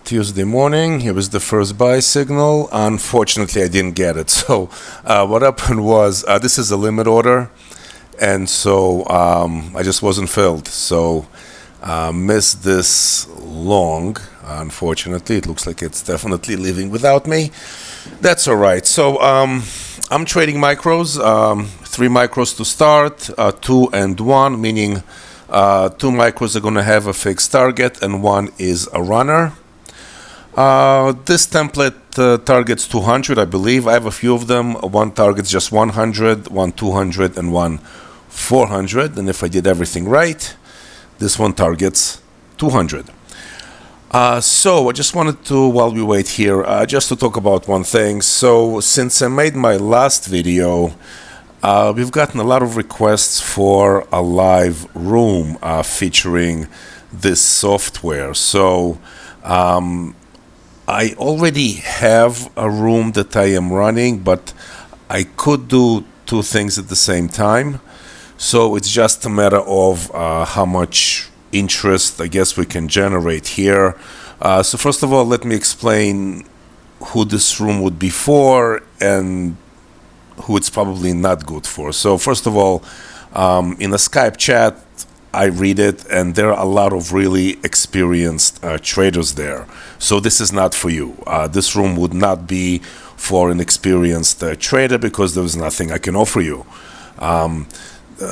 Tuesday morning. Here was the first buy signal. Unfortunately, I didn't get it. So what happened was this is a limit order, and so I just wasn't filled. So missed this long. Unfortunately, it looks like it's definitely leaving without me. That's all right. So I'm trading micros. 3 micros to start, 2 and 1, meaning 2 micros are going to have a fixed target and 1 is a runner. This template targets 200, I believe. I have a few of them. One targets just 100, one 200, and one 400. And if I did everything right, this one targets 200. So I just wanted to, while we wait here, just to talk about one thing. So since I made my last video, we've gotten a lot of requests for a live room featuring this software. So I already have a room that I am running, but I could do 2 things at the same time. So it's just a matter of how much interest I guess we can generate here. So first of all, let me explain who this room would be for and who it's probably not good for. So first of all, in a Skype chat, I read it, and there are a lot of really experienced traders there. So this is not for you. This room would not be for an experienced trader because there is nothing I can offer you.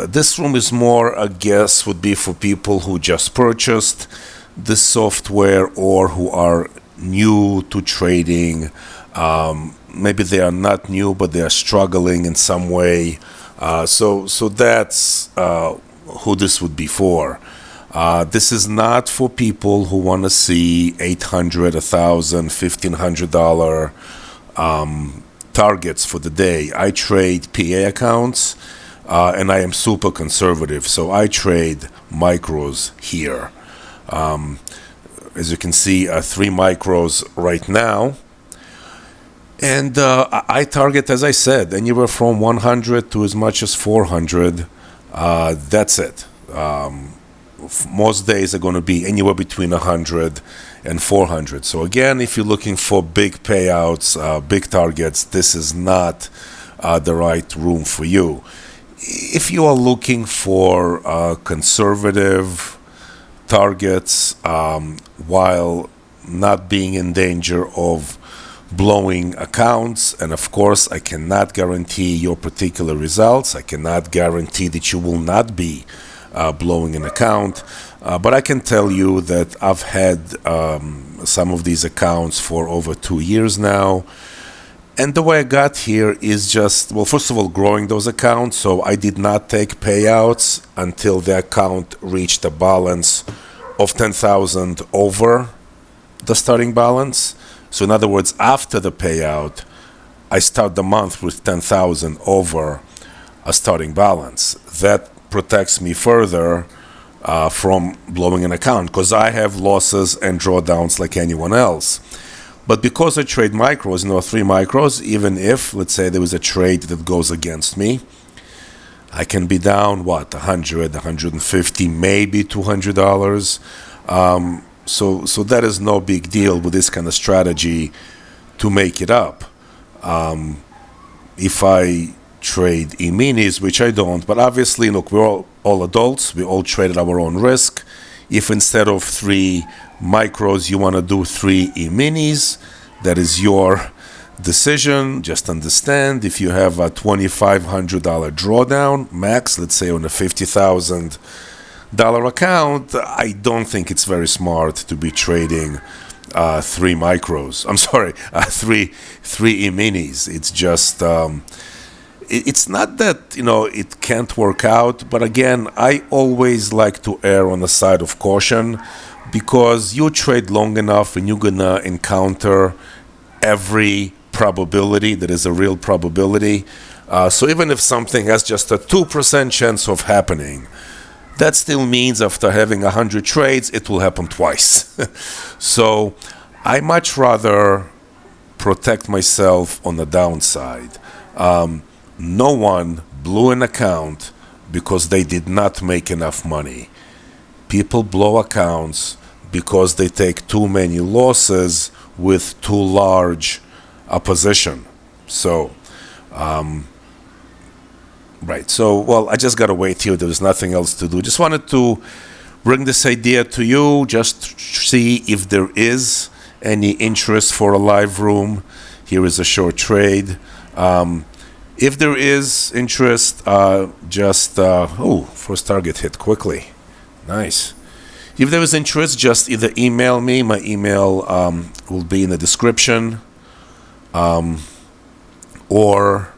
This room is more, I guess, would be for people who just purchased this software or who are new to trading. Maybe they are not new, but they are struggling in some way. So that's who this would be for. This is not for people who want to see $800, $1,000, $1,500 targets for the day. I trade PA accounts, and I am super conservative, so I trade micros here. As you can see, 3 micros right now. And I target, as I said, anywhere from 100 to as much as 400. That's it. Most days are going to be anywhere between 100 and 400. So again, if you're looking for big payouts, big targets, this is not the right room for you. If you are looking for conservative targets while not being in danger of blowing accounts, and of course I cannot guarantee your particular results. I cannot guarantee that you will not be blowing an account, but I can tell you that I've had some of these accounts for over 2 years now, and the way I got here is just, well, first of all, growing those accounts. So I did not take payouts until the account reached a balance of 10,000 over the starting balance. So in other words, after the payout, I start the month with 10,000 over a starting balance. That protects me further from blowing an account because I have losses and drawdowns like anyone else. But because I trade micros, 3 micros, even if, let's say, there was a trade that goes against me, I can be down, $100, $150, maybe $200. So that is no big deal with this kind of strategy to make it up. If I trade E-minis, which I don't, but obviously, look, we're all adults. We all trade at our own risk. If instead of 3 micros, you want to do 3 E-minis, that is your decision. Just understand, if you have a $2,500 drawdown max, let's say on a $50,000 account, I don't think it's very smart to be trading 3 micros. I'm sorry, 3 E-minis. It's just it's not that it can't work out, but again, I always like to err on the side of caution, because you trade long enough and you're gonna encounter every probability that is a real probability. So even if something has just a 2% chance of happening, that still means after having 100 trades, it will happen twice. So I much rather protect myself on the downside. No one blew an account because they did not make enough money. People blow accounts because they take too many losses with too large a position. So right, so well, I just gotta wait here. There's nothing else to do. Just wanted to bring this idea to you, just see if there is any interest for a live room. Here is a short trade. If there is interest, first target hit quickly. Nice. If there is interest, just either email me. My email will be in the description, or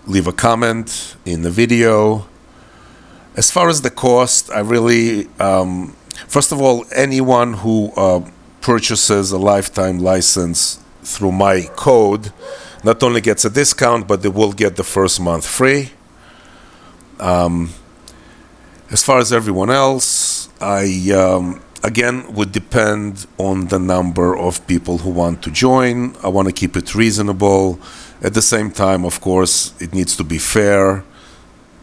leave a comment in the video. As far as the cost, I really, first of all, anyone who purchases a lifetime license through my code not only gets a discount, but they will get the first month free. As far as everyone else, I again would depend on the number of people who want to join. I want to keep it reasonable. At the same time, of course, it needs to be fair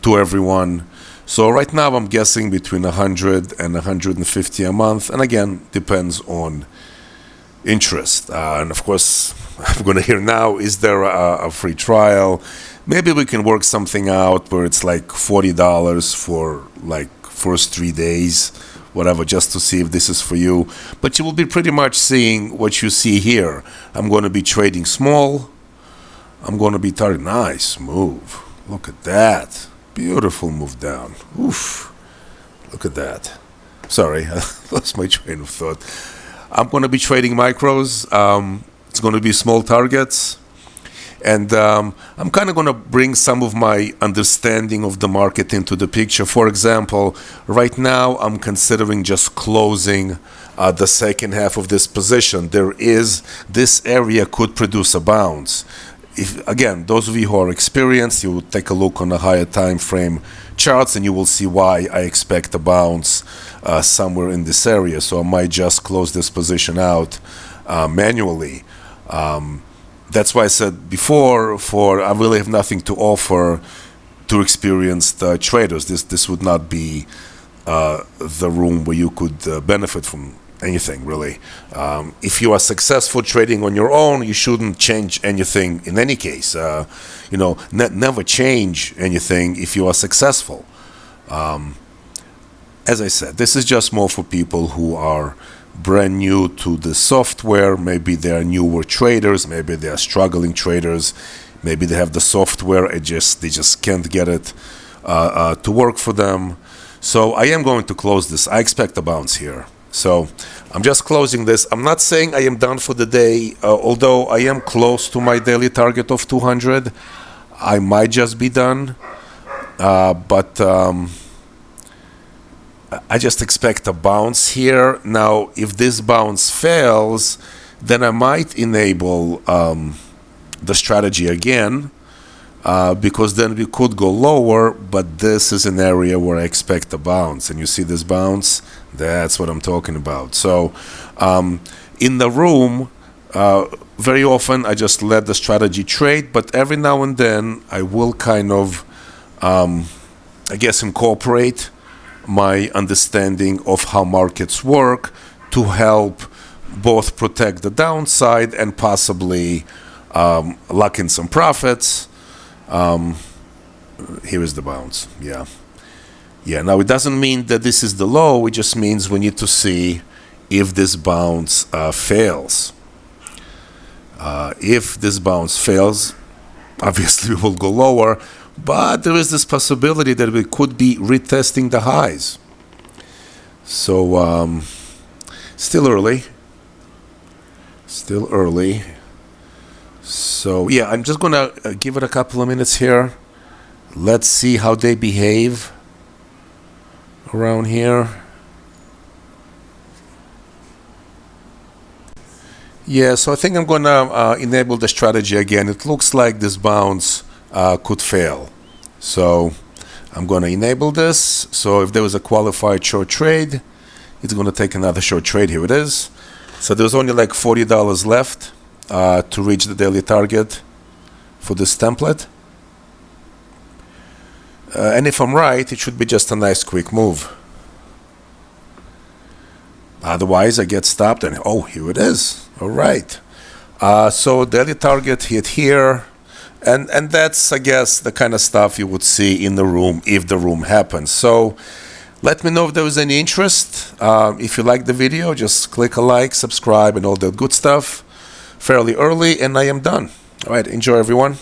to everyone. So right now I'm guessing between 100 and 150 a month, and again, depends on interest. And of course, I'm going to hear now, is there a free trial? Maybe we can work something out where it's like $40 for like first 3 days, whatever, just to see if this is for you. But you will be pretty much seeing what you see here. I'm going to be trading small. I'm going to be targeting. Nice move. Look at that. Beautiful move down. Oof. Look at that. Sorry, I lost my train of thought. I'm going to be trading micros. It's going to be small targets. And I'm kind of going to bring some of my understanding of the market into the picture. For example, right now I'm considering just closing the second half of this position. This area could produce a bounce. If, again, those of you who are experienced, you will take a look on the higher time frame charts and you will see why I expect a bounce somewhere in this area. So I might just close this position out manually. That's why I said before, I really have nothing to offer to experienced traders. This would not be the room where you could benefit from anything, really. If you are successful trading on your own, you shouldn't change anything in any case. Never change anything if you are successful. As I said, this is just more for people who are brand new to the software. Maybe they are newer traders, maybe they are struggling traders, maybe they have the software, they just can't get it to work for them. So I am going to close this. I expect a bounce here. So I'm just closing this. I'm not saying I am done for the day, although I am close to my daily target of 200. I might just be done, but I just expect a bounce here. Now, if this bounce fails, then I might enable the strategy again, because then we could go lower, but this is an area where I expect a bounce. And you see this bounce? That's what I'm talking about. So in the room, very often I just let the strategy trade, but every now and then I will kind of, incorporate my understanding of how markets work to help both protect the downside and possibly lock in some profits. Here is the bounce. Yeah, now it doesn't mean that this is the low, it just means we need to see if this bounce fails. If this bounce fails, obviously we will go lower, but there is this possibility that we could be retesting the highs. So, still early. So, yeah, I'm just going to give it a couple of minutes here. Let's see how they behave around here. Yeah, so I think I'm going to enable the strategy again. It looks like this bounce could fail. So I'm going to enable this. So if there was a qualified short trade, it's going to take another short trade. Here it is. So there's only like $40 left to reach the daily target for this template. And if I'm right, it should be just a nice quick move. Otherwise, I get stopped and, oh, here it is. All right. So daily target hit here. And that's, I guess, the kind of stuff you would see in the room if the room happens. So let me know if there was any interest. If you like the video, just click a like, subscribe, and all that good stuff fairly early, and I am done. All right, enjoy, everyone.